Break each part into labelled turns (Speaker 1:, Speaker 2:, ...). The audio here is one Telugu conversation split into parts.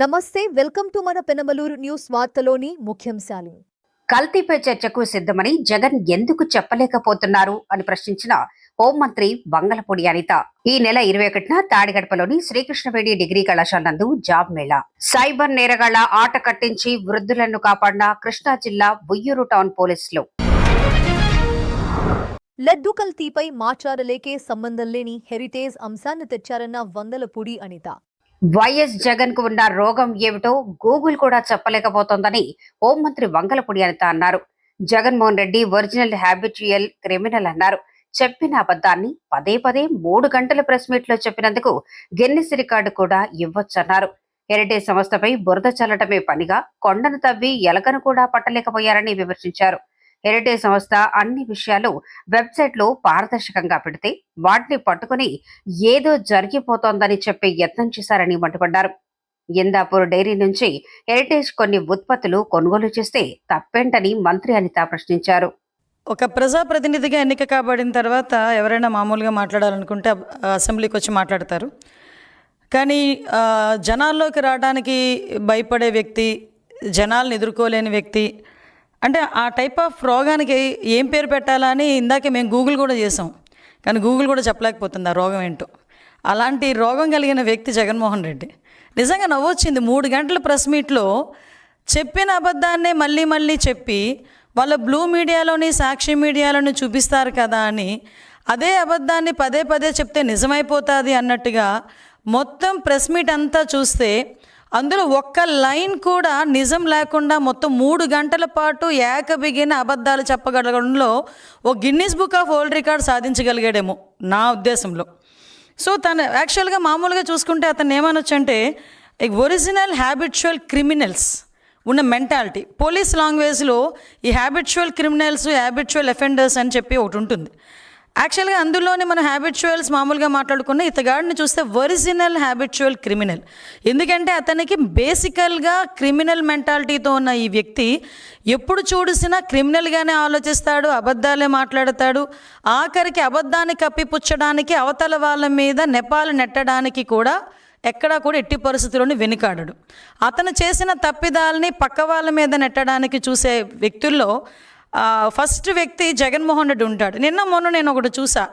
Speaker 1: నమస్తే, వెల్కమ్ టు మన పెనమలూరు న్యూస్ వార్తలోని ముఖ్యాంశాలు.
Speaker 2: కల్తీపై చర్చకు సిద్ధమని జగన్ ఎందుకు చెప్పలేకపోతున్నారు అని ప్రశ్నించిన హోంమంత్రి వంగలపూడి అనిత. ఈ నెల 21న తాడిగడపలోని శ్రీకృష్ణవేణి డిగ్రీ కళాశాల నందు జాబ్ మేళా. సైబర్ నేరగాళ్ల ఆట కట్టించి వృద్ధులను కాపాడిన కృష్ణా జిల్లా ఉయ్యూరు టౌన్ పోలీసులు.
Speaker 1: లడ్డు కల్తీపై మాట్లాడలేకే సంబంధం లేని హెరిటేజ్ అంశాన్ని తెచ్చారన్న వంగలపూడి అనిత.
Speaker 2: వైఎస్ జగన్ కు ఉన్న రోగం ఏమిటో గూగుల్ కూడా చెప్పలేకపోతోందని హోంమంత్రి వంగలపూడి అనిత అన్నారు. జగన్మోహన్ రెడ్డి ఒరిజినల్ హ్యాబిచుయల్ క్రిమినల్ అన్నారు. చెప్పిన అబద్ధాన్ని పదే 3 గంటల ప్రెస్ మీట్ లో చెప్పినందుకు గిన్నిస్ రికార్డు కూడా ఇవ్వొచ్చన్నారు. హెరిటేజ్ సంస్థపై బురద చల్లటమే పనిగా కొండను తవ్వి ఎలకను కూడా పట్టలేకపోయారని విమర్శించారు. హెరిటేజ్ సంస్థ అన్ని విషయాలు వెబ్సైట్ లో పారదర్శకంగా పెడితే వాటిని పట్టుకుని ఏదో జరిగిపోతోందని చెప్పే యత్నం చేశారని మండిపడ్డారు. ఇందాపూర్ డైరీ నుంచి హెరిటేజ్ కొన్ని ఉత్పత్తులు కొనుగోలు చేస్తే తప్పేంటని మంత్రి అనిత ప్రశ్నించారు.
Speaker 3: ఒక ప్రజాప్రతినిధిగా ఎన్నిక కాబడిన తర్వాత ఎవరైనా మామూలుగా మాట్లాడాలనుకుంటే అసెంబ్లీకి వచ్చి మాట్లాడతారు. కానీ జనాల్లోకి రావడానికి భయపడే వ్యక్తి, జనాలను ఎదుర్కోలేని వ్యక్తి, అంటే ఆ టైప్ ఆఫ్ రోగానికి ఏం పేరు పెట్టాలా అని ఇందాకే మేము గూగుల్ కూడా చేసాం. కానీ గూగుల్ కూడా చెప్పలేకపోతుంది ఆ రోగం ఏంటో. అలాంటి రోగం కలిగిన వ్యక్తి జగన్మోహన్ రెడ్డి. నిజంగా నవ్వొచ్చింది. 3 గంటల ప్రెస్ మీట్లో చెప్పిన అబద్ధాన్నే మళ్ళీ చెప్పి వాళ్ళ బ్లూ మీడియాలోని సాక్షి మీడియాలోని చూపిస్తారు కదా అని అదే అబద్ధాన్ని పదే చెప్తే నిజమైపోతుంది అన్నట్టుగా మొత్తం ప్రెస్ మీట్ అంతా చూస్తే అందులో ఒక్క లైన్ కూడా నిజం లేకుండా మొత్తం 3 గంటల పాటు ఏకబిగిన అబద్ధాలు చెప్పగలగడంలో ఓ Guinness book of world record సాధించగలిగాడేమో నా ఉద్దేశంలో. సో తను యాక్చువల్గా మామూలుగా చూసుకుంటే అతను ఏమనొచ్చంటే ఒరిజినల్ హ్యాబిచువల్ క్రిమినల్స్ ఉన్న మెంటాలిటీ. పోలీస్ లాంగ్వేజ్లో ఈ హ్యాబిచువల్ క్రిమినల్స్, హ్యాబిచువల్ అఫెండర్స్ అని చెప్పి ఒకటి ఉంటుంది. యాక్చువల్గా అందులోనే మన హ్యాబిచువల్స్ మామూలుగా మాట్లాడుకున్న ఇతగాడిని చూస్తే ఒరిజినల్ హ్యాబిచువల్ క్రిమినల్. ఎందుకంటే అతనికి బేసికల్గా క్రిమినల్ మెంటాలిటీతో ఉన్న ఈ వ్యక్తి ఎప్పుడు చూసినా క్రిమినల్గానే ఆలోచిస్తాడు, అబద్ధాలే మాట్లాడతాడు. ఆఖరికి అబద్ధాన్ని కప్పిపుచ్చడానికి అవతల వాళ్ళ మీద నెపాలు నెట్టడానికి కూడా ఎక్కడా కూడా ఎట్టి పరిస్థితుల్లోని వెనుకాడడు. అతను చేసిన తప్పిదాలని పక్క వాళ్ళ మీద నెట్టడానికి చూసే వ్యక్తుల్లో ఫస్ట్ వ్యక్తి జగన్మోహన్ రెడ్డి ఉంటాడు. మొన్న నేను ఒకటి చూసా.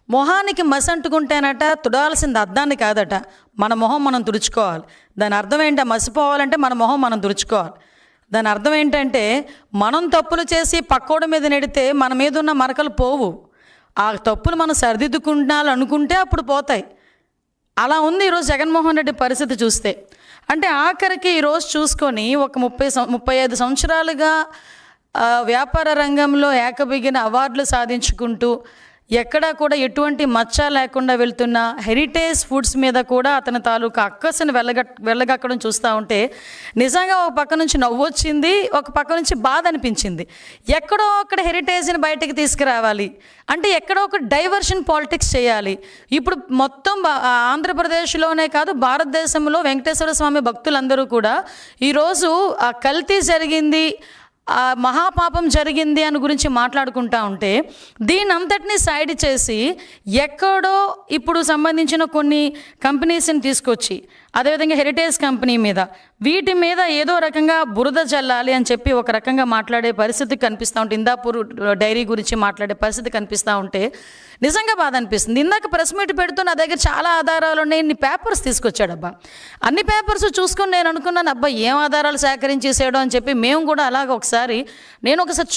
Speaker 3: మొహానికి మసి అంటుకుంటేనట తుడాల్సింది అద్దాన్ని కాదట, మన మొహం మనం తుడుచుకోవాలి. దాని అర్థం ఏంటో, మసిపోవాలంటే మన మొహం మనం తుడుచుకోవాలి. దాని అర్థం ఏంటంటే మనం తప్పులు చేసి పక్కోడి మీద నెడితే మన మీద ఉన్న మరకలు పోవు. ఆ తప్పులు మనం సరిదిద్దుకుంటాలనుకుంటే అప్పుడు పోతాయి. అలా ఉంది ఈరోజు జగన్మోహన్ రెడ్డి పరిస్థితి చూస్తే. అంటే ఆఖరికి ఈరోజు చూసుకొని ఒక 35 సంవత్సరాలుగా వ్యాపార రంగంలో ఏకబిగిన అవార్డులు సాధించుకుంటూ ఎక్కడా కూడా ఎటువంటి మచ్చ లేకుండా వెళ్తున్న హెరిటేజ్ ఫుడ్స్ మీద కూడా అతని తాలూకా అక్కసుని వెళ్ళగక్కడం చూస్తూ ఉంటే నిజంగా ఒక పక్క నుంచి నవ్వొచ్చింది, ఒక పక్క నుంచి బాధ అనిపించింది. ఎక్కడో అక్కడ హెరిటేజ్ని బయటకు తీసుకురావాలి అంటే ఎక్కడో ఒక డైవర్షన్ పాలిటిక్స్ చేయాలి. ఇప్పుడు మొత్తం ఆంధ్రప్రదేశ్లోనే కాదు భారతదేశంలో వెంకటేశ్వర స్వామి భక్తులందరూ కూడా ఈరోజు ఆ కల్తీ జరిగింది, ఆ మహాపాపం జరిగింది అని గురించి మాట్లాడుకుంటా ఉంటే దీని అంతటినీ సైడ్ చేసి ఎక్కడో ఇప్పుడు సంబంధించిన కొన్ని కంపెనీస్ని తీసుకొచ్చి అదేవిధంగా హెరిటేజ్ కంపెనీ మీద వీటి మీద ఏదో రకంగా బురద చల్లాలి అని చెప్పి ఒక రకంగా మాట్లాడే పరిస్థితి కనిపిస్తూ ఉంటే, ఇందాపూర్ డైరీ గురించి మాట్లాడే పరిస్థితి కనిపిస్తూ ఉంటే నిజంగా బాధ అనిపిస్తుంది. ఇందాక ప్రెస్ మీట్ పెడుతూ నా దగ్గర చాలా ఆధారాలు ఉన్నాయి, ఇన్ని పేపర్స్ తీసుకొచ్చాడబ్బా. అన్ని పేపర్స్ చూసుకొని నేను అనుకున్నాను, అబ్బా ఏం ఆధారాలు సేకరించేసాడో అని చెప్పి మేము కూడా అలాగ నేను ఒకసారి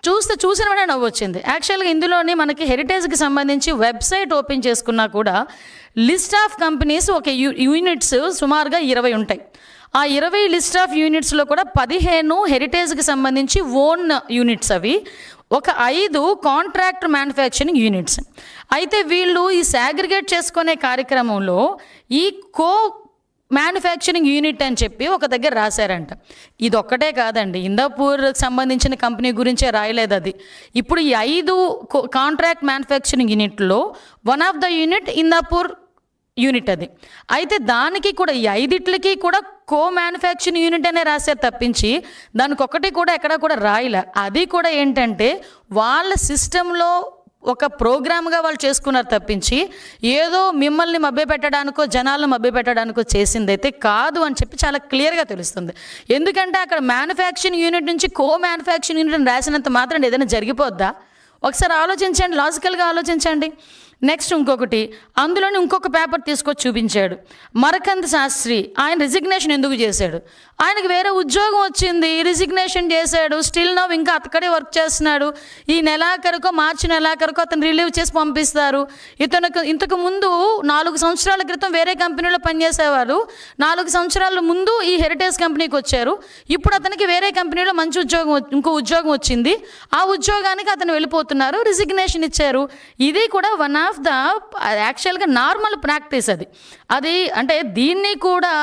Speaker 3: చూసిన వెంటనే నవ్వొచ్చింది. యాక్చువల్గా ఇందులోని మనకి హెరిటేజ్కి సంబంధించి వెబ్సైట్ ఓపెన్ చేసుకున్నా కూడా లిస్ట్ ఆఫ్ కంపెనీస్ ఒక యూనిట్స్ సుమారుగా 20 ఉంటాయి. ఆ 20 లిస్ట్ ఆఫ్ యూనిట్స్లో కూడా 15 హెరిటేజ్కి సంబంధించి ఓన్ యూనిట్స్, అవి ఒక 5 కాంట్రాక్ట్ మ్యానుఫ్యాక్చరింగ్ యూనిట్స్. అయితే వీళ్ళు ఈ సాగ్రిగేట్ చేసుకునే కార్యక్రమంలో ఈ మ్యానుఫ్యాక్చరింగ్ యూనిట్ అని చెప్పి ఒక దగ్గర రాశారంట. ఇది ఒక్కటే కాదండి, ఇందాపూర్కి సంబంధించిన కంపెనీ గురించే రాయలేదు అది. ఇప్పుడు ఈ 5 కాంట్రాక్ట్ మ్యానుఫ్యాక్చరింగ్ యూనిట్లో one of the unit Indapur unit అది. అయితే దానికి కూడా ఈ 5టికి కూడా మ్యానుఫ్యాక్చరింగ్ యూనిట్ అనే రాశారు తప్పించి దానికి ఒకటి కూడా ఎక్కడ కూడా రాయలే. అది కూడా ఏంటంటే వాళ్ళ సిస్టంలో ఒక ప్రోగ్రామ్గా వాళ్ళు చేసుకున్నారు తప్పించి ఏదో మిమ్మల్ని మభ్యపెట్టడానికో జనాలను మభ్యపెట్టడానికో చేసిందైతే కాదు అని చెప్పి చాలా క్లియర్గా తెలుస్తుంది. ఎందుకంటే అక్కడ మ్యానుఫ్యాక్చరింగ్ యూనిట్ నుంచి మ్యానుఫ్యాక్చరింగ్ యూనిట్ రాసినంత మాత్రం ఏదైనా జరిగిపోద్దా? ఒకసారి ఆలోచించండి, లాజికల్గా ఆలోచించండి. నెక్స్ట్ ఇంకొకటి, అందులోని ఇంకొక పేపర్ తీసుకొచ్చి చూపించాడు. మరకంద్ శాస్త్రి ఆయన రిజిగ్నేషన్ ఎందుకు చేశాడు? ఆయనకు వేరే ఉద్యోగం వచ్చింది, రిజిగ్నేషన్ చేశాడు. స్టిల్ నవ్ ఇంకా అక్కడే వర్క్ చేస్తున్నాడు. ఈ నెలాఖరుకో మార్చి నెలాఖరుకో అతను రిలీవ్ చేసి పంపిస్తారు. ఇంతకు ముందు 4 సంవత్సరాల క్రితం వేరే కంపెనీలో పనిచేసేవారు. 4 సంవత్సరాల ముందు ఈ హెరిటేజ్ కంపెనీకి వచ్చారు. ఇప్పుడు అతనికి వేరే కంపెనీలో మంచి ఇంకో ఉద్యోగం వచ్చింది. ఆ ఉద్యోగానికి అతను వెళ్ళిపోతున్నారు, రిజిగ్నేషన్ ఇచ్చారు. ఇది కూడా వన్ ఆఫ్ ద యాక్చువల్గా నార్మల్ ప్రాక్టీస్. అది అంటే దీన్ని కూడా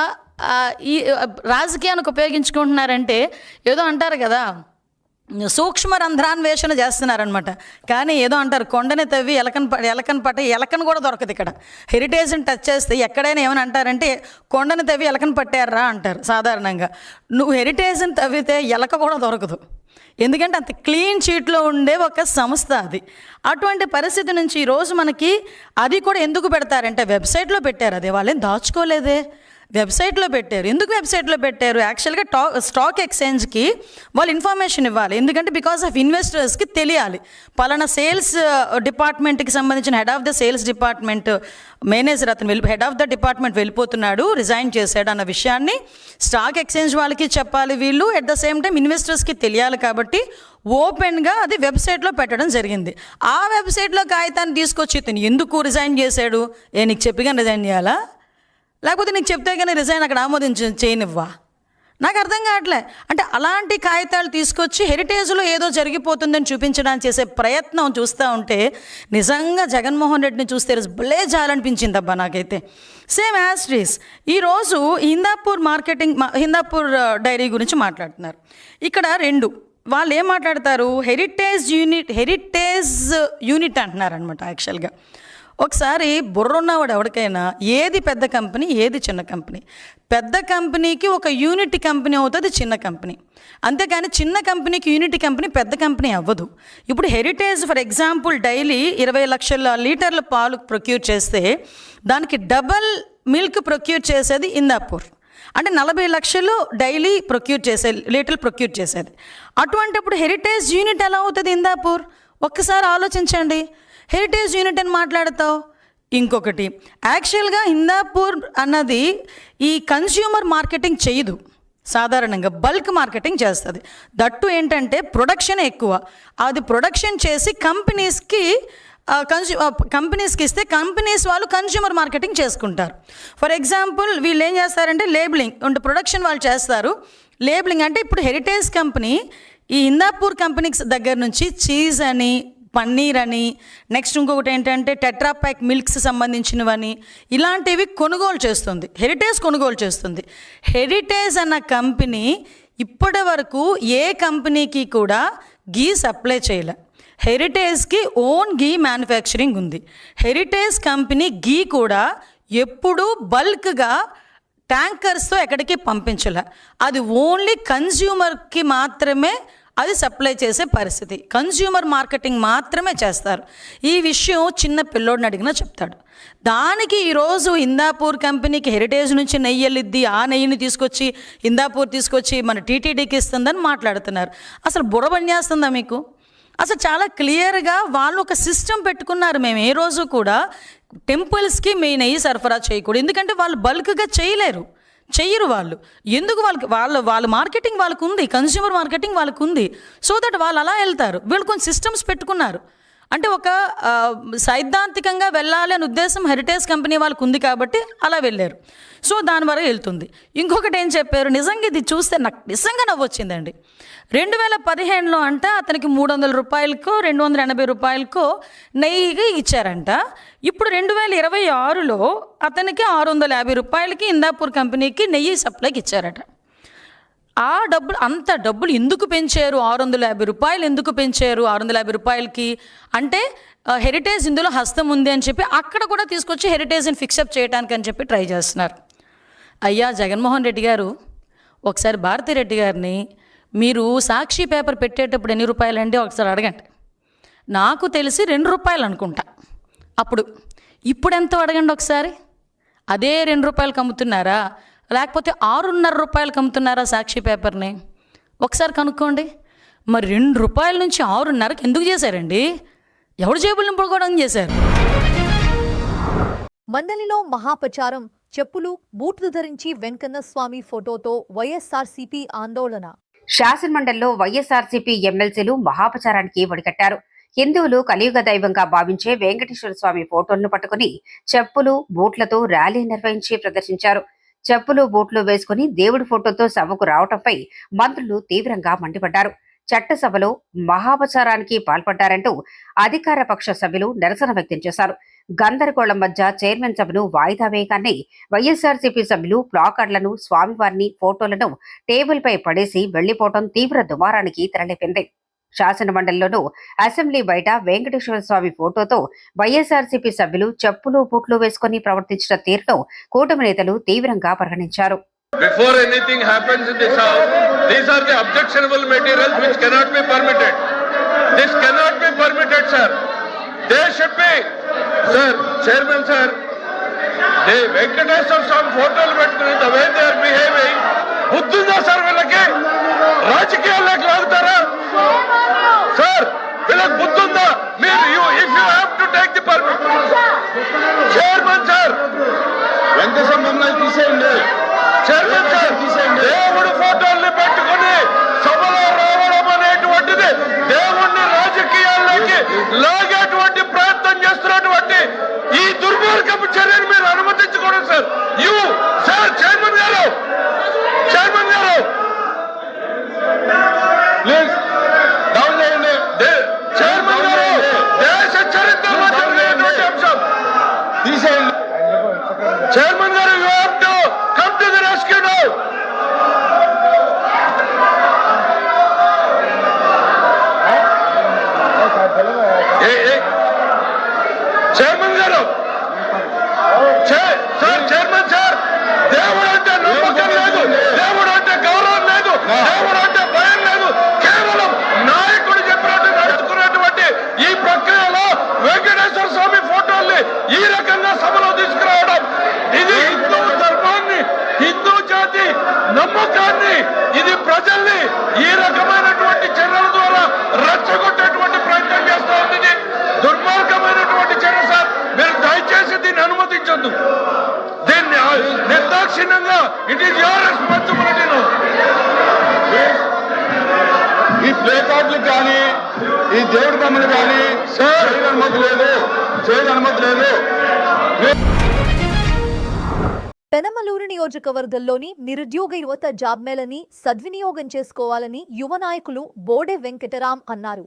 Speaker 3: ఈ రాజకీయానికి ఉపయోగించుకుంటున్నారంటే ఏదో అంటారు కదా, సూక్ష్మ రంధ్రాన్వేషణ చేస్తున్నారనమాట. కానీ ఏదో అంటారు, కొండని తవ్వి ఎలకను కూడా దొరకదు. ఇక్కడ హెరిటేజ్ని టచ్ చేస్తే ఎక్కడైనా ఏమని అంటారంటే కొండని తవ్వి ఎలకను పట్టారా అంటారు సాధారణంగా. నువ్వు హెరిటేజ్ని తవ్వితే ఎలక కూడా దొరకదు. ఎందుకంటే అంత క్లీన్ చీట్లో ఉండే ఒక సంస్థ అది. అటువంటి పరిస్థితి నుంచి ఈరోజు మనకి అది కూడా ఎందుకు పెడతారంటే వెబ్సైట్లో పెట్టారు. అది వాళ్ళేం దాచుకోలేదే, వెబ్సైట్లో పెట్టారు. ఎందుకు వెబ్సైట్లో పెట్టారు? యాక్చువల్గా స్టాక్ ఎక్స్చేంజ్కి వాళ్ళు ఇన్ఫర్మేషన్ ఇవ్వాలి. ఎందుకంటే బికాస్ ఆఫ్ ఇన్వెస్టర్స్కి తెలియాలి పలానా సేల్స్ డిపార్ట్మెంట్కి సంబంధించిన head of the sales department manager అతను హెడ్ ఆఫ్ ద డిపార్ట్మెంట్ వెళ్ళిపోతున్నాడు, రిజైన్ చేశాడు అన్న విషయాన్ని స్టాక్ ఎక్స్చేంజ్ వాళ్ళకి చెప్పాలి వీళ్ళు. ఎట్ ద సేమ్ టైం ఇన్వెస్టర్స్కి తెలియాలి. కాబట్టి ఓపెన్గా అది వెబ్సైట్లో పెట్టడం జరిగింది. ఆ వెబ్సైట్లో కాగితాన్ని తీసుకొచ్చి ఇతను ఎందుకు రిజైన్ చేశాడు? నీకు చెప్పిగా రిజైన్ చేయాలా, లేకపోతే నీకు చెప్తే కానీ రిజైన్ అక్కడ చేయనివ్వా? నాకు అర్థం కావట్లే. అంటే అలాంటి కాగితాలు తీసుకొచ్చి హెరిటేజ్లో ఏదో జరిగిపోతుందని చూపించడానికి చేసే ప్రయత్నం చూస్తూ ఉంటే నిజంగా జగన్మోహన్ రెడ్డిని చూస్తే భలే జాలనిపించింది అబ్బా నాకైతే. సేమ్ యాస్ట్రీస్ ఈరోజు హిందాపూర్ డైరీ గురించి మాట్లాడుతున్నారు. ఇక్కడ వాళ్ళు ఏం మాట్లాడతారు, హెరిటేజ్ యూనిట్ అంటున్నారు అనమాట. యాక్చువల్గా ఒకసారి బుర్రున్నవాడు ఎవరికైనా ఏది పెద్ద కంపెనీ ఏది చిన్న కంపెనీ, పెద్ద కంపెనీకి ఒక యూనిట్ కంపెనీ అవుతుంది చిన్న కంపెనీ. అంతేకాని చిన్న కంపెనీకి యూనిట్ కంపెనీ పెద్ద కంపెనీ అవ్వదు. ఇప్పుడు హెరిటేజ్ ఫర్ ఎగ్జాంపుల్ డైలీ 20 లక్షల లీటర్ల పాలు ప్రొక్యూర్ చేస్తే దానికి డబల్ మిల్క్ ప్రొక్యూర్ చేసేది హిందాపూర్. అంటే 40 లక్షలు డైలీ లీటర్లు ప్రొక్యూర్ చేసేది. అటువంటిప్పుడు హెరిటేజ్ యూనిట్ ఎలా అవుతుంది హిందాపూర్? ఒక్కసారి ఆలోచించండి. హెరిటేజ్ యూనిట్ అని మాట్లాడతావు. ఇంకొకటి, యాక్చువల్గా హిందాపూర్ అన్నది ఈ కన్స్యూమర్ మార్కెటింగ్ చేయదు, సాధారణంగా బల్క్ మార్కెటింగ్ చేస్తుంది. దట్టు ఏంటంటే ప్రొడక్షన్ ఎక్కువ. అది ప్రొడక్షన్ చేసి కంపెనీస్కి ఇస్తే కంపెనీస్ వాళ్ళు కన్స్యూమర్ మార్కెటింగ్ చేసుకుంటారు. ఫర్ ఎగ్జాంపుల్ వీళ్ళు ఏం చేస్తారంటే లేబులింగ్ అంటే ప్రొడక్షన్ వాళ్ళు చేస్తారు. లేబులింగ్ అంటే ఇప్పుడు హెరిటేజ్ కంపెనీ ఈ హిందాపూర్ కంపెనీకి దగ్గర నుంచి చీజ్ అని, పన్నీర్ అని, నెక్స్ట్ ఇంకొకటి ఏంటంటే టెట్రాప్యాక్ మిల్క్స్ సంబంధించినవని ఇలాంటివి కొనుగోలు చేస్తుంది. హెరిటేజ్ అన్న కంపెనీ ఇప్పటి వరకు ఏ కంపెనీకి కూడా గీ సప్లై చేయలే. హెరిటేజ్కి ఓన్ గీ మ్యానుఫ్యాక్చరింగ్ ఉంది. హెరిటేజ్ కంపెనీ గీ కూడా ఎప్పుడూ బల్క్గా ట్యాంకర్స్తో ఎక్కడికి పంపించలే. అది ఓన్లీ కన్జ్యూమర్కి మాత్రమే అది సప్లై చేసే పరిస్థితి. కన్జ్యూమర్ మార్కెటింగ్ మాత్రమే చేస్తారు. ఈ విషయం చిన్న పిల్లోడిని అడిగినా చెప్తాడు. దానికి ఈరోజు హిందాపూర్ కంపెనీకి హెరిటేజ్ నుంచి నెయ్యి వెళ్ళిద్ది, ఆ నెయ్యిని తీసుకొచ్చి హిందాపూర్ తీసుకొచ్చి మన టీటీడీకి ఇస్తుందని మాట్లాడుతున్నారు. అసలు బుర్ర పనిచేస్తుందా మీకు? అసలు చాలా క్లియర్గా వాళ్ళు ఒక సిస్టమ్ పెట్టుకున్నారు. మేము ఏ రోజు కూడా టెంపుల్స్కి మీ నెయ్యి సరఫరా చేయకూడదు, ఎందుకంటే వాళ్ళు బల్క్గా చెయ్యరు వాళ్ళు. ఎందుకు వాళ్ళ మార్కెటింగ్ వాళ్ళకు ఉంది, కన్స్యూమర్ మార్కెటింగ్ వాళ్ళకు ఉంది. సో దట్ వాళ్ళు అలా వెళ్తారు. వీళ్ళు కొన్ని సిస్టమ్స్ పెట్టుకున్నారు. అంటే ఒక సైద్ధాంతికంగా వెళ్ళాలి అనే ఉద్దేశం హెరిటేజ్ కంపెనీ వాళ్ళకు ఉంది కాబట్టి అలా వెళ్ళారు. సో దాని వరకు వెళ్తుంది. ఇంకొకటి ఏం చెప్పారు, నిజంగా ఇది చూస్తే నాకు నిజంగా నవ్వొచ్చిందండి. 2015లో అంట అతనికి 300 రూపాయలకో 280 రూపాయలకో నెయ్యి ఇచ్చారంట. ఇప్పుడు 2026లో అతనికి 650 రూపాయలకి హిందాపూర్ కంపెనీకి నెయ్యి సప్లైకి ఇచ్చారట. అంత డబ్బులు ఎందుకు పెంచారు? 650 రూపాయలు ఎందుకు పెంచారు? 650 రూపాయలకి అంటే హెరిటేజ్ ఇందులో హస్తం ఉంది అని చెప్పి అక్కడ కూడా తీసుకొచ్చి హెరిటేజ్ని ఫిక్సప్ చేయడానికి అని చెప్పి ట్రై చేస్తున్నారు. అయ్యా జగన్మోహన్ రెడ్డి గారు, ఒకసారి భారతిరెడ్డి గారిని మీరు సాక్షి పేపర్ పెట్టేటప్పుడు ఎన్ని రూపాయలండి ఒకసారి అడగండి. నాకు తెలిసి ₹2 అనుకుంటా అప్పుడు. ఇప్పుడు ఎంతో అడగండి ఒకసారి. అదే ₹2 అమ్ముతున్నారా, లేకపోతే ₹6.5 అమ్ముతున్నారా సాక్షి పేపర్ని? ఒకసారి కనుక్కోండి. మరి ₹2 నుంచి 6.5కి ఎందుకు చేశారండి? ఎవడు జేబులు నింపుకోవడం చేశారు?
Speaker 1: మండలిలో మహాప్రచారం, చెప్పులు బూట్లు ధరించి వెంకన్న స్వామి ఫోటోతో వైఎస్ఆర్సీపీ ఆందోళన.
Speaker 2: శాసనమండలిలో వైఎస్ఆర్సీపీ ఎమ్మెల్సీలు మహాప్రచారానికి ఒడిగట్టారు. హిందువులు కలియుగ దైవంగా భావించే వెంకటేశ్వర స్వామి ఫోటోలను పట్టుకుని చెప్పులు బూట్లతో ర్యాలీ నిర్వహించి ప్రదర్శించారు. చెప్పులు బూట్లు వేసుకుని దేవుడి ఫోటోతో సభకు రావడంపై మంత్రులు తీవ్రంగా మండిపడ్డారు. చట్టసభలో మహాప్రచారానికి పాల్పడ్డారంటూ అధికార పక్ష సభ్యులు నిరసన వ్యక్తం చేశారు. గందరగోళం మధ్య చైర్మన్ సభను వాయిదా వేయగానే వైఎస్ఆర్సీపీ సభ్యులు ప్లాకార్డులను, స్వామివారిని ఫోటోలను టేబుల్పై పడేసి వెళ్లిపోవడం తీవ్ర దుమారానికి తెరలేపింది. శాసనమండలిలోనూ అసెంబ్లీ బయట వెంకటేశ్వర స్వామి ఫోటోతో వైఎస్ఆర్సీపీ సభ్యులు చెప్పులు బూట్లు వేసుకుని ప్రవర్తించిన తీరును కూటమి నేతలు తీవ్రంగా పరిగణించారు.
Speaker 4: Before anything happens in this house, these are the objectionable materials which cannot be permitted. This cannot be permitted, sir. They should be, sir, Chairman, sir. They Venkateswar Swami photos పెట్టుకుని the way they are behaving. బుద్ధుందా సార్ వీళ్ళకి? రాజకీయాల్లోకి లాగుతారా? సార్ వీళ్ళకి బుద్ధుందా? మీరు if you have to take the permission, Chairman, sir. Venkateswara మమ్మల్ని తీసేయండి. చైర్మన్ సార్, దేవుడి ఫోటోల్ని పెట్టుకుని సభలో రావడం అనేటువంటిది దేవుణ్ణి రాజకీయాల్లోకి లాగేటువంటి ప్రయత్నం చేస్తున్నటువంటి ఈ దుర్మార్గపు చర్యను మీరు అనుమతించకూడదు సార్. సార్ చైర్మన్ గారు ప్లీజ్ డౌన్ చేయండి. చైర్మన్ గారు, దేశ చరిత్రలో జరిగినటువంటి అంశం తీసేయండి. చైర్మన్ గారు, you have to come to the rescue now. Chairman గారు, చైర్మన్ సార్, దేవుడు అంటే నమ్మకం లేదు, దేవుడు అంటే గౌరవం లేదు, దేవుడు అంటే భయం లేదు. కేవలం నాయకుడు చెప్పినట్టు నడుచుకున్నటువంటి ఈ ప్రక్రియలో వెంకటేశ్వర స్వామి ఫోటోల్ని ఈ రకంగా సభలో తీసుకురావడం, ఇది హిందూ ధర్మాన్ని, హిందూ జాతి నమ్మకాన్ని, ఇది ప్రజల్ని ఈ రకమైనటువంటి చర్యల ద్వారా రెచ్చగొట్టేటువంటి ప్రయత్నం చేస్తా ఉంది. ఇది దుర్మార్గమైనటువంటి చర్య సార్. మీరు దయచేసి దీన్ని అనుమతించొద్దు. దీన్ని నిర్దాక్షిణ్యంగా ఇట్ ఈస్ యువర్ రెస్పాన్సిబిలిటీ. ఈ ప్లే కార్డులు కానీ ఈ దేవుడి బొమ్మలు కానీ సార్ అనుమతి లేదు.
Speaker 1: పెనమలూరు నియోజకవర్గంలోని నిరుద్యోగ యువత జాబ్ మేళని సద్వినియోగం చేసుకోవాలని యువ నాయకులు బోడే వెంకటరాం అన్నారు.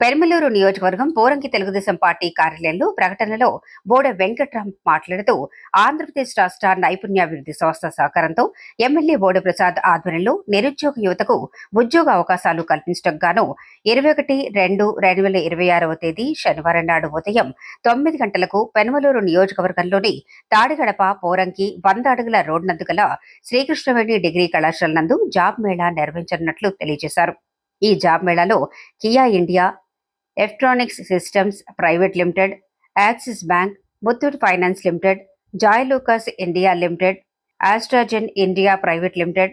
Speaker 2: పెర్మలూరు నియోజకవర్గం పోరంకి తెలుగుదేశం పార్టీ కార్యాలయంలో ప్రకటనలో బోడ వెంకట్రామ్ మాట్లాడుతూ ఆంధ్రప్రదేశ్ రాష్ట్ర నైపుణ్యాభివృద్ధి సంస్థ సహకారంతో ఎమ్మెల్యే బోడ ప్రసాద్ ఆధ్వర్యంలో నిరుద్యోగ యువతకు ఉద్యోగ అవకాశాలు కల్పించడం గాను 21/2/2026 తేదీ శనివారం నాడు ఉదయం 9 గంటలకు పెనమలూరు నియోజకవర్గంలోని తాడిగడప పోరంకి 100 అడుగుల రోడ్ నందు గల శ్రీకృష్ణవేణి డిగ్రీ కళాశాల నందు జాబ్ మేళా నిర్వహించనున్నట్లు తెలియజేశారు. ఈ జాబ్ మేళాలో Kia India, electronics systems private limited, Axis bank, Muthoot finance limited, Joy Lukas India limited, AstraZeneca India private limited,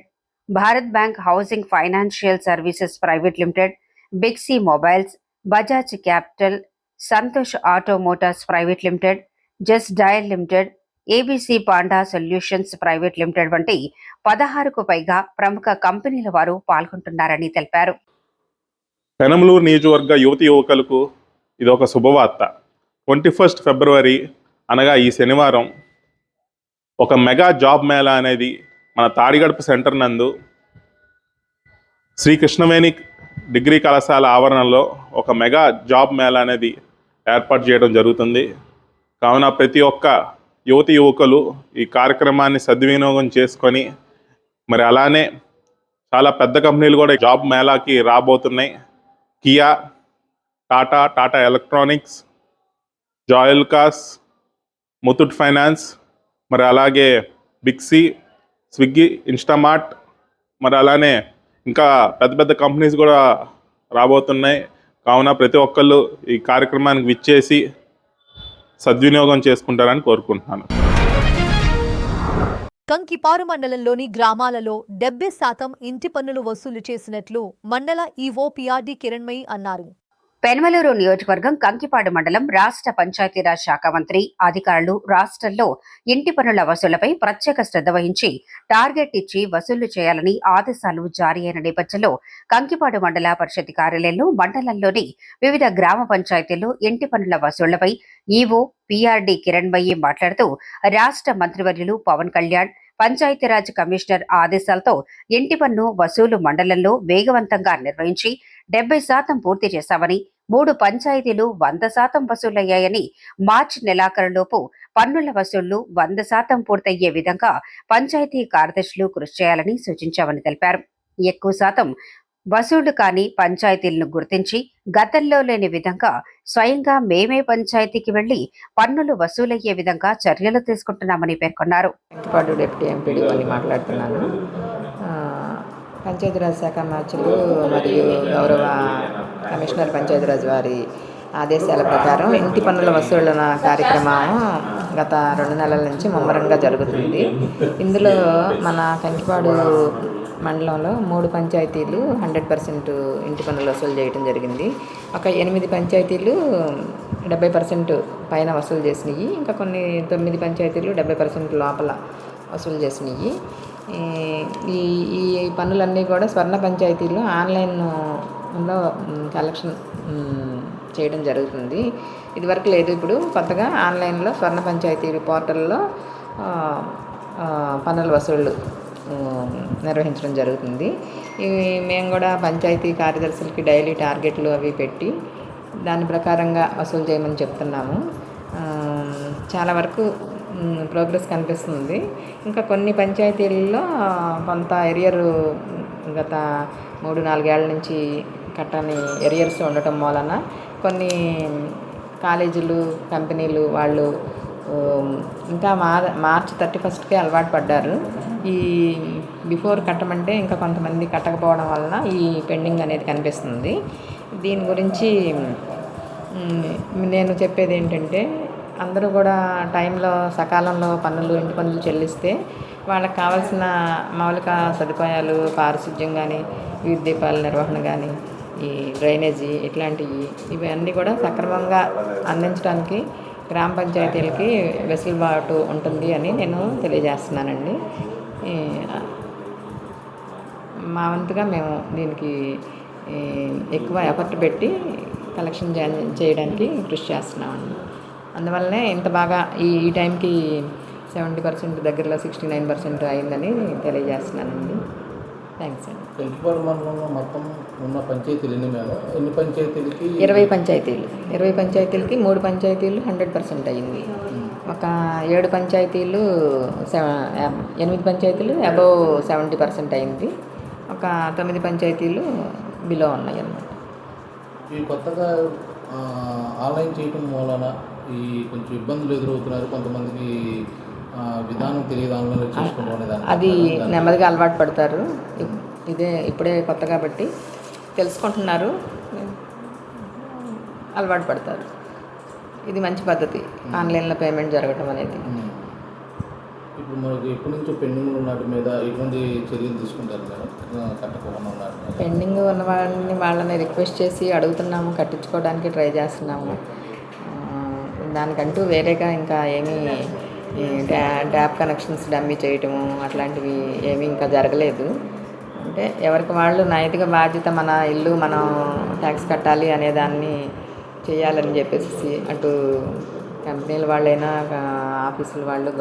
Speaker 2: Bharat bank housing financial services private limited, BigC mobiles, Bajaj capital, Santosh auto motors private limited, just dial limited, ABC panda solutions private limited వంటి 16కు పైగా ప్రముఖ కంపెనీల వారు పాల్గొంటున్నారని తెలిపారు.
Speaker 5: పెనమలూరు నియోజకవర్గ యువతి యువకులకు ఇది ఒక శుభవార్త. 21 ఫిబ్రవరి అనగా ఈ శనివారం ఒక మెగా జాబ్ మేళా అనేది మన తాడిగడప సెంటర్ నందు శ్రీకృష్ణవేణి డిగ్రీ కళాశాల ఆవరణలో ఒక మెగా జాబ్ మేళా అనేది ఏర్పాటు చేయడం జరుగుతుంది. కావున ప్రతి ఒక్క యువతి యువకులు ఈ కార్యక్రమాన్ని సద్వినియోగం చేసుకొని, మరి అలానే చాలా పెద్ద కంపెనీలు కూడా జాబ్ మేళాకి రాబోతున్నాయి. కియా, టాటా ఎలక్ట్రానిక్స్, జాయ్ లూకాస్, ముత్తూట్ ఫైనాన్స్, మరి అలాగే బిగ్సీ, స్విగ్గీ, ఇన్స్టామార్ట్, మరి అలానే ఇంకా పెద్ద పెద్ద కంపెనీస్ కూడా రాబోతున్నాయి. కావున ప్రతి ఒక్కళ్ళు ఈ కార్యక్రమానికి విచ్చేసి సద్వినియోగం చేసుకుంటారని కోరుకుంటున్నాను.
Speaker 1: కంకిపారు మండలంలోని గ్రామాలలో 70% ఇంటి పన్నులు వసూలు చేసినట్లు మండల ఈవో పిఆర్డి కిరణ్మయి అన్నారు.
Speaker 2: పెనమలూరు నియోజకవర్గం కంకిపాడు మండలం రాష్ట్ర పంచాయతీరాజ్ శాఖ మంత్రి అధికారులు రాష్ట్రంలో ఇంటి పన్నుల వసూళ్లపై ప్రత్యేక శ్రద్ధ వహించి టార్గెట్ ఇచ్చి వసూలు చేయాలని ఆదేశాలు జారీ అయిన నేపథ్యంలో కంకిపాడు మండల పరిషత్ కార్యాలయంలో మండలంలోని వివిధ గ్రామ పంచాయతీల్లో ఇంటి పన్నుల వసూళ్లపై ఈవో పిఆర్డి కిరణ్మయి మాట్లాడుతూ రాష్ట్ర మంత్రివర్యులు పవన్ కళ్యాణ్ పంచాయతీరాజ్ కమిషనర్ ఆదేశాలతో ఇంటి పన్ను వసూలు మండలంలో వేగవంతంగా నిర్వహించి 70% పూర్తి చేశామని 3 పంచాయతీలు 100% వసూలయ్యాయని మార్చి నెలాఖరులోపు పన్నుల వసూళ్లు 100% పూర్తయ్యే విధంగా పంచాయతీ కార్యదర్శులు కృషి చేయాలని సూచించామని తెలిపారు. ఎక్కువ శాతం వసూళ్లు కాని పంచాయతీలను గుర్తించి గతంలో లేని విధంగా స్వయంగా మేమే పంచాయతీకి వెళ్లి పన్నులు వసూలయ్యే విధంగా చర్యలు తీసుకుంటున్నామని పేర్కొన్నారు.
Speaker 6: కంకిపాడు డిప్యూటీ ఎంపీడీ అని మాట్లాడుతున్నాను. పంచాయతీరాజ్ శాఖ మార్చులు మరియు గౌరవ కమిషనర్ పంచాయతీరాజ్ వారి ఆదేశాల ప్రకారం ఇంటి పన్నుల వసూళ్ల కార్యక్రమం గత 2 నెలల నుంచి ముమ్మరంగా జరుగుతుంది. ఇందులో మన కంకిపాడు మండలంలో 3 పంచాయతీలు 100% ఇంటి పన్నులు వసూలు చేయడం జరిగింది. ఒక 8 పంచాయతీలు 70% పైన వసూలు చేసినాయి. ఇంకా కొన్ని 9 పంచాయతీలు 70% లోపల వసూలు చేసినాయి. ఈ పన్నులన్నీ కూడా స్వర్ణ పంచాయతీలు ఆన్లైన్లో కలెక్షన్ చేయడం జరుగుతుంది. ఇదివరకు లేదు, ఇప్పుడు కొత్తగా ఆన్లైన్లో స్వర్ణ పంచాయతీలు పోర్టల్లో పన్నుల వసూళ్ళు నిర్వహించడం జరుగుతుంది. ఇవి మేము కూడా పంచాయతీ కార్యదర్శులకి డైలీ టార్గెట్లు అవి పెట్టి దాని ప్రకారంగా వసూలు చేయమని చెప్తున్నాము. చాలా వరకు ప్రోగ్రెస్ కనిపిస్తుంది. ఇంకా కొన్ని పంచాయతీల్లో కొంత ఎరియర్ గత 3-4 ఏళ్ల నుంచి కట్టని ఎరియర్స్ ఉండటం వలన కొన్ని కాలేజీలు కంపెనీలు వాళ్ళు ఇంకా మార్చి 31కే అలవాటు పడ్డారు. ఈ బిఫోర్ కట్టమంటే ఇంకా కొంతమంది కట్టకపోవడం వలన ఈ పెండింగ్ అనేది కనిపిస్తుంది. దీని గురించి నేను చెప్పేది ఏంటంటే, అందరూ కూడా టైంలో సకాలంలో ఇంటి పన్నులు చెల్లిస్తే వాళ్ళకి కావాల్సిన మౌలిక సదుపాయాలు, పారిశుద్ధ్యం కానీ, వీధి దీపాల నిర్వహణ కానీ, ఈ డ్రైనేజీ ఇవన్నీ కూడా సక్రమంగా అందించడానికి గ్రామ పంచాయతీలకి వెసులుబాటు ఉంటుంది అని నేను తెలియజేస్తున్నానండి. మా వంతుగా మేము దీనికి ఎక్కువ ఎఫర్ట్ పెట్టి కలెక్షన్ చేయడానికి కృషి చేస్తున్నామండి. అందువల్లనే ఇంత బాగా ఈ టైంకి 70% దగ్గరలో 69% అయిందని తెలియజేస్తున్నానండి. థ్యాంక్స్ అండి.
Speaker 7: కంకిపాడు మండలంలో మొత్తం ఉన్న పంచాయతీలు ఎన్ని పంచాయతీలకి?
Speaker 6: 20 పంచాయతీలు. 20 పంచాయతీలకి 3 పంచాయతీలు 100% అయింది. ఒక 7 పంచాయతీలు 8 పంచాయతీలు అబవ్ 70% అయింది. ఒక 9 పంచాయతీలు బిలో ఉన్నాయి అన్నమాట.
Speaker 7: ఈ కొత్తగా ఆన్లైన్ చేయటం మూలన ఈ కొంచెం ఇబ్బందులు ఎదురవుతున్నారు. కొంతమందికి విధానం తెలియదు, ఆన్లైన్లో చేసుకోవడం.
Speaker 6: అది నెమ్మదిగా అలవాటు పడతారు. ఇప్పుడే కొత్త కాబట్టి తెలుసుకుంటున్నారు, అలవాటు పడతారు. ఇది మంచి పద్ధతి, ఆన్లైన్లో పేమెంట్ జరగడం అనేది.
Speaker 7: ఇప్పుడు మనకి ఎప్పటి నుంచో పెండింగ్ ఉన్న వాటి మీద ఎటువంటి చర్యలు తీసుకుంటారు మేడం? కట్టకుండా ఉన్నారు
Speaker 6: పెండింగ్ ఉన్న వాళ్ళని రిక్వెస్ట్ చేసి అడుగుతున్నాము, కట్టించుకోవడానికి ట్రై చేస్తున్నాము. దానికంటూ వేరేగా ఇంకా ఏమీ ట్యాప్ కనెక్షన్స్ డమ్మీ చేయటము అట్లాంటివి ఏమీ ఇంకా జరగలేదు. అంటే ఎవరికి వాళ్ళు నైతిక బాధ్యత, మన ఇల్లు మనం ట్యాక్స్ కట్టాలి అనే దాన్ని చేయాలని చెప్పేసి అటు కంపెనీల వాళ్ళైనా, ఆఫీసుల వాళ్ళు,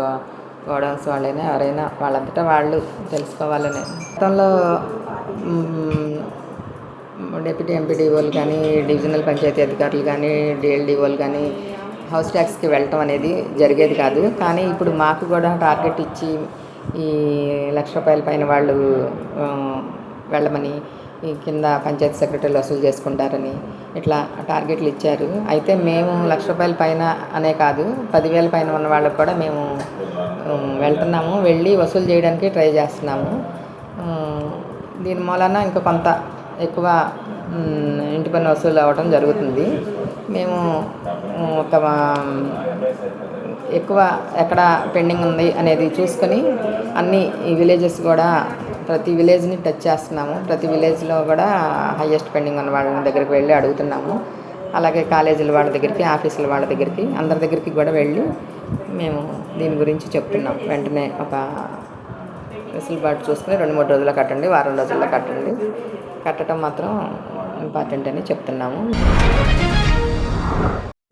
Speaker 6: గోడౌన్స్ వాళ్ళైనా, ఎవరైనా వాళ్ళంతటా వాళ్ళు తెలుసుకోవాలని. గతంలో డిప్యూటీ ఎంపీడీఓలు కానీ, డివిజనల్ పంచాయతీ అధికారులు కానీ, డిఎల్డీఓలు కానీ హౌస్ ట్యాక్స్కి వెళ్ళటం అనేది జరిగేది కాదు. కానీ ఇప్పుడు మాకు కూడా టార్గెట్ ఇచ్చి ఈ ₹1,00,000 పైన వాళ్ళు వెళ్ళమని, ఈ కింద పంచాయతీ సెక్రటరీలు వసూలు చేసుకుంటారని ఇట్లా టార్గెట్లు ఇచ్చారు. అయితే మేము ₹1,00,000 పైన అనే కాదు, 10,000 పైన ఉన్న వాళ్ళకు కూడా మేము వెళ్తున్నాము, వెళ్ళి వసూలు చేయడానికి ట్రై చేస్తున్నాము. దీని మూలన ఇంకా కొంత ఎక్కువ ఇంటి పన్ను వసూలు అవ్వడం జరుగుతుంది. మేము ఒక ఎక్కువ ఎక్కడ పెండింగ్ ఉంది అనేది చూసుకొని అన్ని ఈ విలేజెస్ కూడా ప్రతి విలేజ్ని టచ్ చేస్తున్నాము. ప్రతి విలేజ్లో కూడా హైయెస్ట్ పెండింగ్ ఉన్న వాళ్ళ దగ్గరికి వెళ్ళి అడుగుతున్నాము. అలాగే కాలేజీల వాళ్ళ దగ్గరికి, ఆఫీసుల వాళ్ళ దగ్గరికి, అందరి దగ్గరికి కూడా వెళ్ళి మేము దీని గురించి చెప్తున్నాం. వెంటనే ఒక వెసులుబాటు చూసుకుని 2-3 రోజుల్లో కట్టండి, వారం రోజుల్లో కట్టండి, కట్టడం మాత్రం ఇంపార్టెంట్ అని చెప్తున్నాము.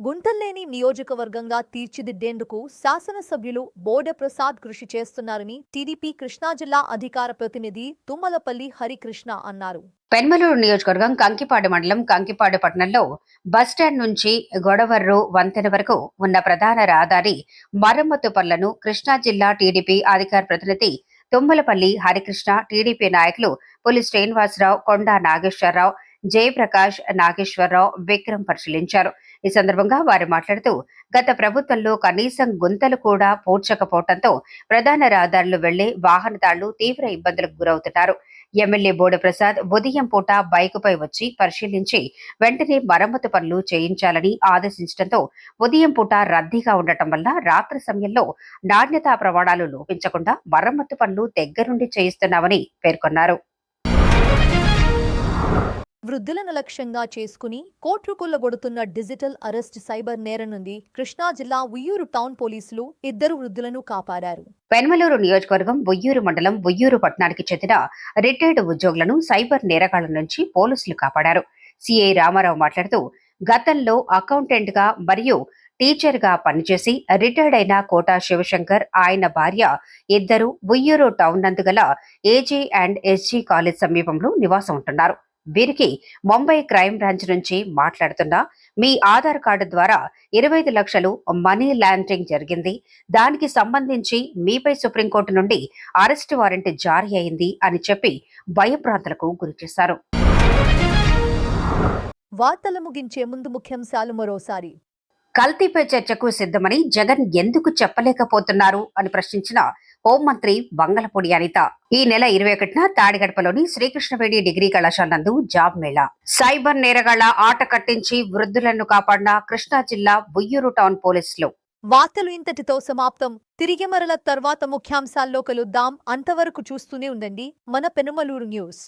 Speaker 1: గుంతల్లేని నియోజకవర్గంగా తీర్చిదిద్దేందుకు శాసనసభ్యులు బోడె ప్రసాద్ కృషి చేస్తున్నారని టీడీపీ కృష్ణా జిల్లా అధికార ప్రతినిధి తుమ్మలపల్లి హరికృష్ణ అన్నారు.
Speaker 2: పెన్మలూరు నియోజకవర్గం కంకిపాడు మండలం కంకిపాడు పట్టణంలో బస్టాండ్ నుంచి గొడవర్రు వంతెన వరకు ఉన్న ప్రధాన రహదారి మరమ్మతు పనులను కృష్ణా జిల్లా టీడీపీ అధికార ప్రతినిధి తుమ్మలపల్లి హరికృష్ణ, టీడీపీ నాయకులు పులి శ్రీనివాసరావు, కొండా నాగేశ్వరరావు, జయప్రకాష్, నాగేశ్వరరావు, విక్రమ్ పరిశీలించారు. ఈ సందర్భంగా వారు మాట్లాడుతూ గత ప్రభుత్వంలో కనీసం గుంతలు కూడా పూడ్చకపోవడంతో ప్రధాన రహదారులు వెళ్లే వాహనదారులు తీవ్ర ఇబ్బందులకు గురవుతున్నారు. ఎమ్మెల్యే బోడె ప్రసాద్ ఉదయం పూట బైకుపై వచ్చి పరిశీలించి వెంటనే మరమ్మతు పనులు చేయించాలని ఆదేశించడంతో ఉదయం పూట రద్దీగా ఉండటం వల్ల రాత్రి సమయంలో నాణ్యతా ప్రమాణాలు లోపించకుండా మరమ్మతు పనులు దగ్గరుండి చేయిస్తున్నామని పేర్కొన్నారు.
Speaker 1: వృద్ధులను లక్ష్యంగా చేసుకుని కోట్లు కొల్లగొడుతున్న డిజిటల్ అరెస్ట్ సైబర్ నేరం నుండి కృష్ణా జిల్లా ఉయ్యూరు టౌన్ పోలీసులు 2 వృద్ధులను కాపాడారు.
Speaker 2: పెన్మలూరు నియోజకవర్గం ఉయ్యూరు మండలం ఉయ్యూరు పట్టణానికి చెందిన రిటైర్డ్ ఉద్యోగులను సైబర్ నేరగాళ్ల నుంచి పోలీసులు కాపాడారు. సిఐ రామారావు మాట్లాడుతూ గతంలో అకౌంటెంట్ గా మరియు టీచర్ గా పనిచేసి రిటైర్డ్ అయిన కోటా శివశంకర్, ఆయన భార్య ఇద్దరు ఉయ్యూరు టౌన్ నందు గల ఏజీ అండ్ ఎస్జీ కాలేజ్ సమీపంలో నివాసం ఉంటున్నారు. వీరికి ముంబై క్రైమ్ బ్రాంచ్ నుంచి మాట్లాడుతున్న మీ ఆధార్ కార్డు ద్వారా 25 లక్షలు మనీ లాండరింగ్ జరిగింది, దానికి సంబంధించి మీపై సుప్రీంకోర్టు నుండి అరెస్ట్ వారెంట్ జారీ అయింది అని చెప్పి భయభ్రాంతులకు గురిచేశారు.
Speaker 1: వార్తలు ముగించే ముందు ముఖ్యాంశాలు మరోసారి.
Speaker 2: కల్తీపై చర్చకు సిద్ధమని జగన్ ఎందుకు చెప్పలేకపోతున్నారు అని ప్రశ్నించిన హోంమంత్రి వంగలపూడి అనిత. ఈ నెల 21న తాడిగడపలోని శ్రీకృష్ణవేణి డిగ్రీ కళాశాల నందు జాబ్ మేళా. సైబర్ నేరగాళ్ల ఆట కట్టించి వృద్ధులను కాపాడిన కృష్ణా జిల్లా ఉయ్యూరు టౌన్ పోలీసులు.
Speaker 1: వార్తలు ఇంతటితో సమాప్తం. తిరిగి మరల తర్వాత ముఖ్యాంశాల్లో కలుద్దాం. అంతవరకు చూస్తూనే ఉండండి మన పెనుమలూరు న్యూస్.